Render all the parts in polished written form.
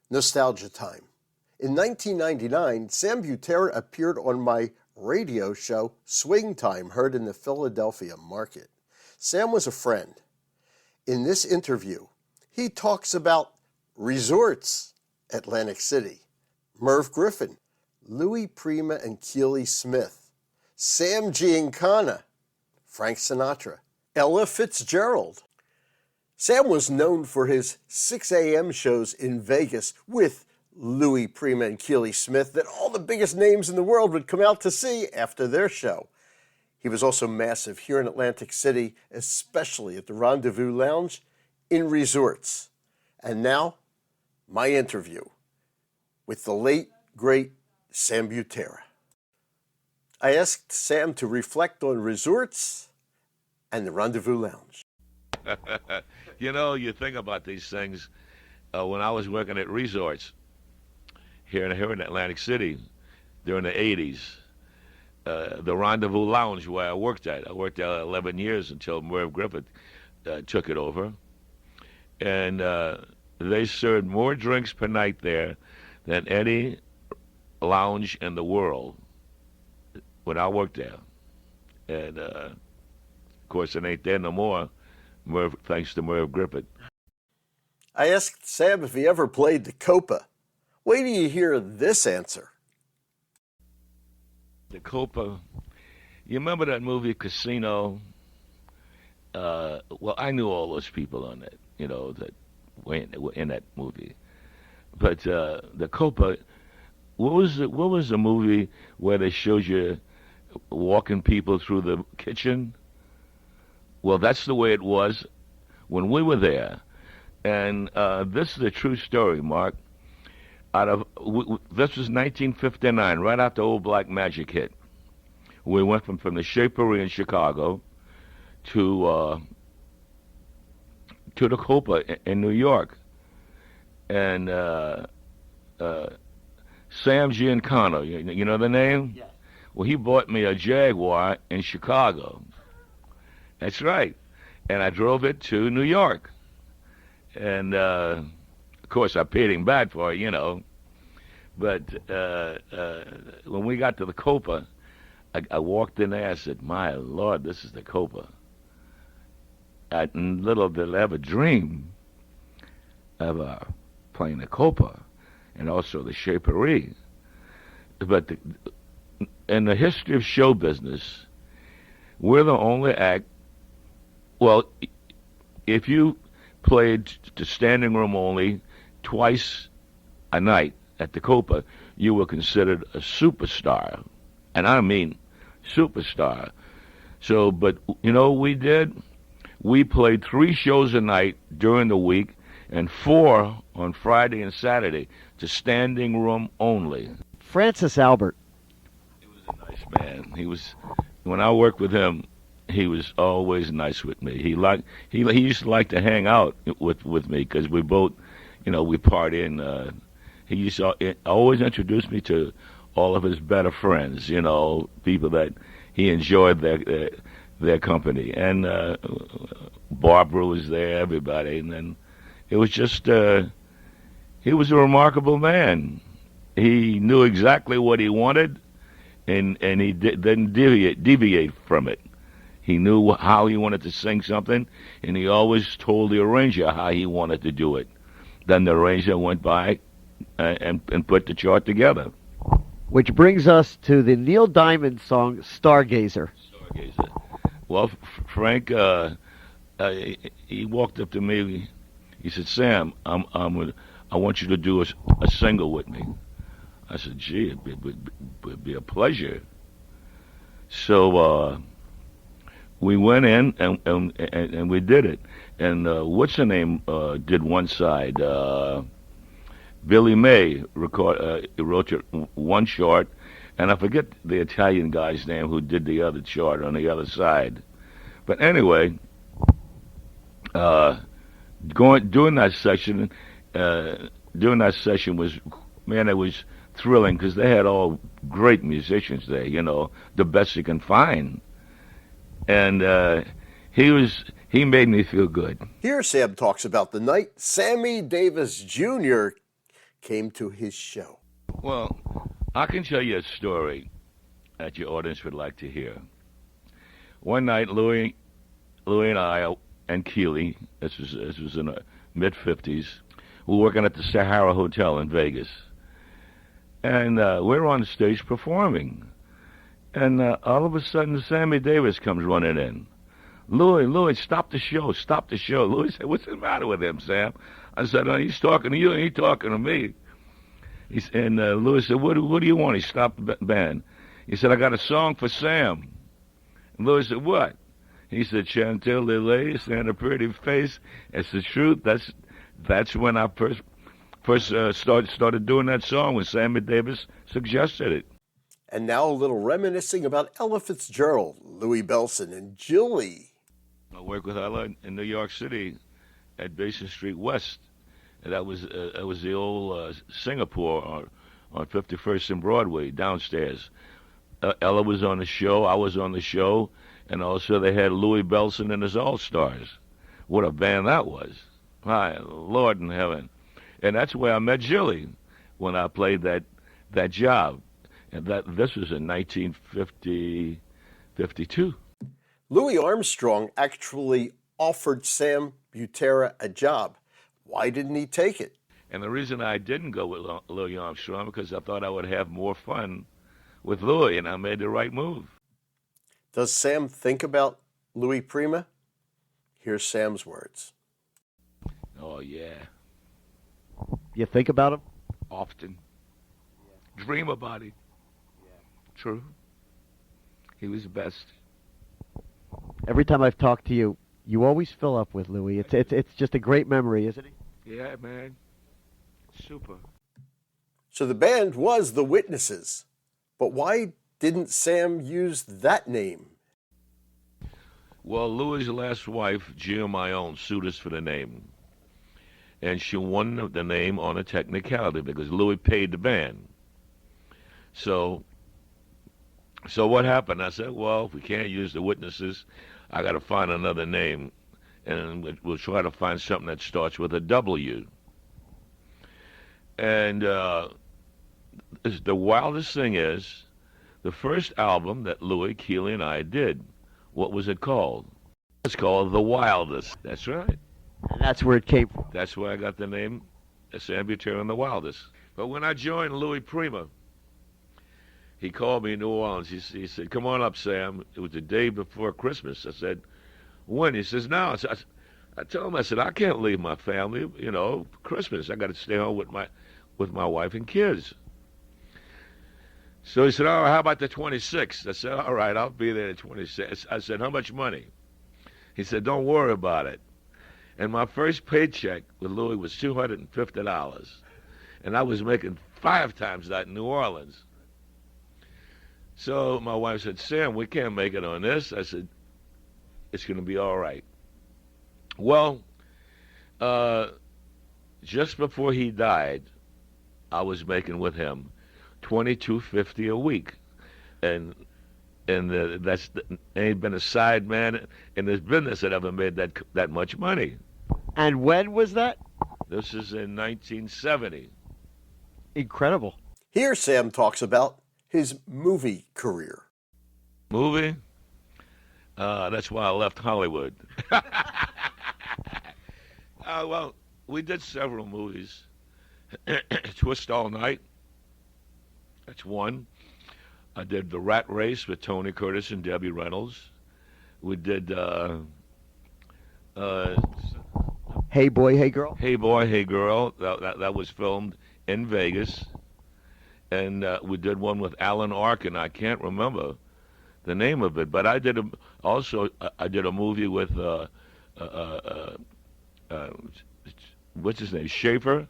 Nostalgia time. In 1999, Sam Butera appeared on my radio show Swing Time, heard in the Philadelphia market. Sam was a friend. In this interview, he talks about resorts, Atlantic City, Merv Griffin, Louis Prima and Keely Smith, Sam Giancana, Frank Sinatra, Ella Fitzgerald. Sam was known for his 6 a.m. shows in Vegas with Louis Prima and Keely Smith that all the biggest names in the world would come out to see after their show. He was also massive here in Atlantic City, especially at the Rendezvous Lounge in resorts. And now, my interview with the late, great Sam Butera. I asked Sam to reflect on resorts and the Rendezvous Lounge. You know, you think about these things. When I was working at resorts here in Atlantic City during the 80s, the Rendezvous Lounge where I worked there 11 years until Merv Griffin took it over. And they served more drinks per night there than any lounge in the world when I worked there. And, of course, it ain't there no more. Merv, thanks to Merv Griffin. I asked Sam if he ever played the Copa. Wait till you hear this answer. The Copa, you remember that movie Casino? Well, I knew all those people on it, you know, that were in that movie. But the Copa, what was the movie where they showed you walking people through the kitchen? Well, that's the way it was when we were there. And this is a true story, Mark. This was 1959, right after Old Black Magic hit. We went from the Shapery in Chicago to the Copa in New York. And Sam Giancana, you know the name? Yeah. Well, he bought me a Jaguar in Chicago. That's right. And I drove it to New York. And, of course, I paid him back for it, you know. But when we got to the Copa, I walked in there, I said, my Lord, this is the Copa. Little did I ever dream of playing the Copa and also the Shapery. But in the history of show business, we're the only act. Well, if you played to standing room only twice a night at the Copa, you were considered a superstar. And I mean superstar. So, but you know what we did? We played 3 shows a night during the week and 4 on Friday and Saturday to standing room only. Francis Albert. He was a nice man. When I worked with him, he was always nice with me. He used to like to hang out with me because we both, you know, we party, and he used to always introduce me to all of his better friends, you know, people that he enjoyed their company. And Barbara was there, everybody, and then it was just he was a remarkable man. He knew exactly what he wanted, and he didn't deviate from it. He knew how he wanted to sing something, and he always told the arranger how he wanted to do it. Then the arranger went by and put the chart together. Which brings us to the Neil Diamond song, Stargazer. Stargazer. Well, Frank, he walked up to me. He said, Sam, I want you to do a single with me. I said, gee, it'd be a pleasure. So we went in and we did it. And what's her name did one side. Billy May wrote one chart, and I forget the Italian guy's name who did the other chart on the other side. But anyway, doing that session was, man, it was thrilling because they had all great musicians there, you know, the best you can find. And he made me feel good. Here Sam talks about the night Sammy Davis Jr. came to his show. Well, I can tell you a story that your audience would like to hear. One night, Louis and I and Keely, this was in the mid-50s, we were working at the Sahara Hotel in Vegas. And we were on the stage performing. And all of a sudden, Sammy Davis comes running in. Louis, stop the show, stop the show. Louis said, what's the matter with him, Sam? I said, he's talking to you, and he's talking to me. And Louis said, what do you want? He stopped the band. He said, I got a song for Sam. And Louis said, what? He said, Chantilly and a pretty face. It's the truth. That's when I first started doing that song, when Sammy Davis suggested it. And now a little reminiscing about Ella Fitzgerald, Louis Bellson, and Julie. I worked with Ella in New York City at Basin Street West. And that was the old Singapore on 51st and Broadway, downstairs. Ella was on the show, I was on the show, and also they had Louis Bellson and his All-Stars. What a band that was. My Lord in heaven. And that's where I met Julie when I played that job. And this was in 1952. Louis Armstrong actually offered Sam Butera a job. Why didn't he take it? And the reason I didn't go with Louis Armstrong, because I thought I would have more fun with Louis, and I made the right move. Does Sam think about Louis Prima? Here's Sam's words. Oh, yeah. You think about him? Often. Yeah. Dream about it. Yeah. True. He was the best. Every time I've talked to you, you always fill up with Louis. It's just a great memory, isn't it? Yeah, man. Super. So the band was The Witnesses. But why didn't Sam use that name? Well, Louis' last wife, Giancana, sued us for the name. And she won the name on a technicality because Louis paid the band. So what happened? I said, well, if we can't use The Witnesses, I got to find another name. And we'll try to find something that starts with a W. And the wildest thing is, the first album that Louis, Keely, and I did, what was it called? It's called The Wildest. That's right. And that's where it came from. That's where I got the name Sam Butera and The Wildest. But when I joined Louis Prima, he called me in New Orleans. He said, come on up, Sam. It was the day before Christmas. I said, when? He says, now. I told him, I said, I can't leave my family, Christmas. I got to stay home with my wife and kids. So he said, oh, how about the 26th? I said, all right, I'll be there the 26th. I said, how much money? He said, don't worry about it. And my first paycheck with Louis was $250. And I was making 5 times that in New Orleans. So my wife said, Sam, we can't make it on this. I said, it's going to be all right. Well, just before he died, I was making with him $22.50 a week, and that's ain't been a side man in this business that ever made that much money. And when was that? This is in 1970. Incredible. Here Sam talks about his movie career. Movie? That's why I left Hollywood. Well, we did several movies. Twist All Night. That's one. I did The Rat Race with Tony Curtis and Debbie Reynolds. We did Hey Boy, Hey Girl. Hey Boy, Hey Girl. That was filmed in Vegas. And we did one with Alan Arkin. I can't remember the name of it, but I did a movie with what's his name? Schaefer,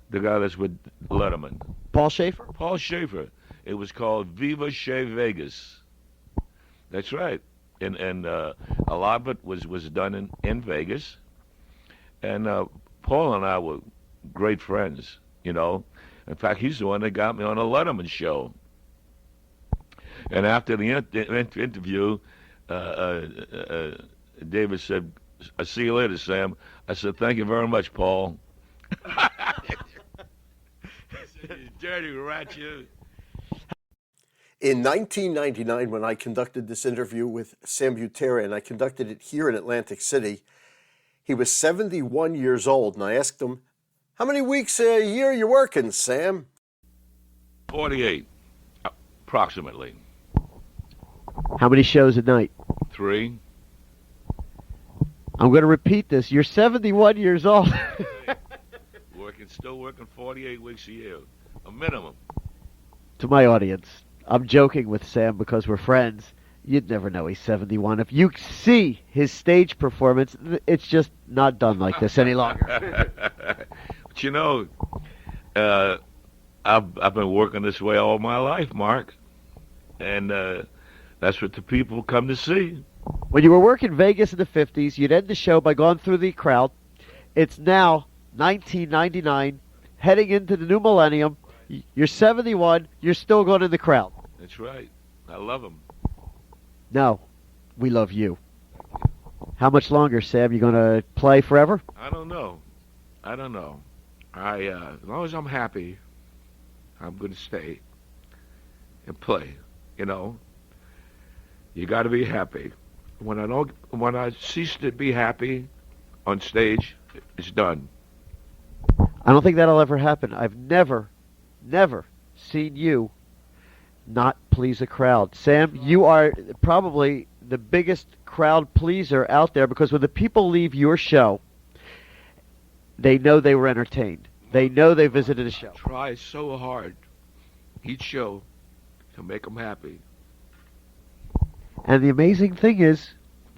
the guy that's with Letterman. Paul Schaefer? Paul Schaefer. It was called Viva Che Vegas. That's right. And a lot of it was done in Vegas. And Paul and I were great friends, In fact, he's the one that got me on a Letterman show. And after the interview, David said, I see you later, Sam. I said, thank you very much, Paul. Dirty rat, you. In 1999, when I conducted this interview with Sam Butera, and I conducted it here in Atlantic City, he was 71 years old, and I asked him, how many weeks a year you working, Sam? 48, approximately. How many shows a night? 3. I'm going to repeat this. You're 71 years old. Still working 48 weeks a year, a minimum. To my audience, I'm joking with Sam because we're friends. You'd never know he's 71. If you see his stage performance, it's just not done like this any longer. But you know, I've been working this way all my life, Mark, and that's what the people come to see. When you were working Vegas in the 50s, you'd end the show by going through the crowd. It's now 1999, heading into the new millennium. You're 71. You're still going in the crowd. That's right. I love them. No, we love you. How much longer, Sam? You going to play forever? I don't know. As long as I'm happy, I'm going to stay and play. You know, you got to be happy. When I cease to be happy on stage, it's done. I don't think that'll ever happen. I've never seen you not please a crowd. Sam, you are probably the biggest crowd pleaser out there because when the people leave your show, they know they were entertained. They know they visited a show. Try so hard each show to make them happy. And the amazing thing is,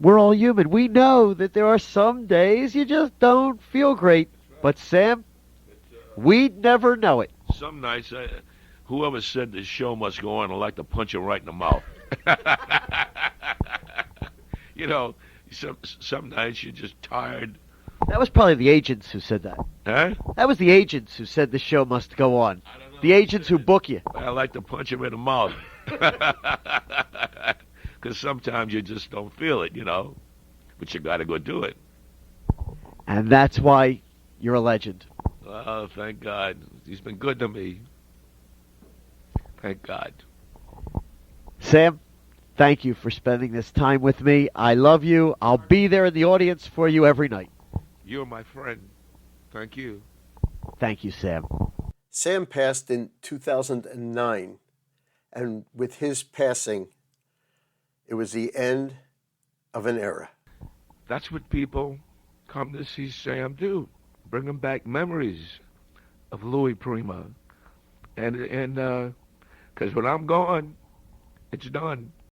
we're all human. We know that there are some days you just don't feel great. But Sam, we'd never know it. Some nights, whoever said the show must go on, I'd like to punch him right in the mouth. You know, some nights you're just tired. That was probably the agents who said that. Huh? That was the agents who said the show must go on. The agents who book you. I like to punch him in the mouth. Because sometimes you just don't feel it, you know. But you got to go do it. And that's why you're a legend. Oh, thank God. He's been good to me. Thank God. Sam, thank you for spending this time with me. I love you. I'll be there in the audience for you every night. You're my friend. Thank you. Thank you, Sam. Sam passed in 2009, and with his passing, it was the end of an era. That's what people come to see Sam do. Bring them back memories of Louis Prima. And because when I'm gone, it's done.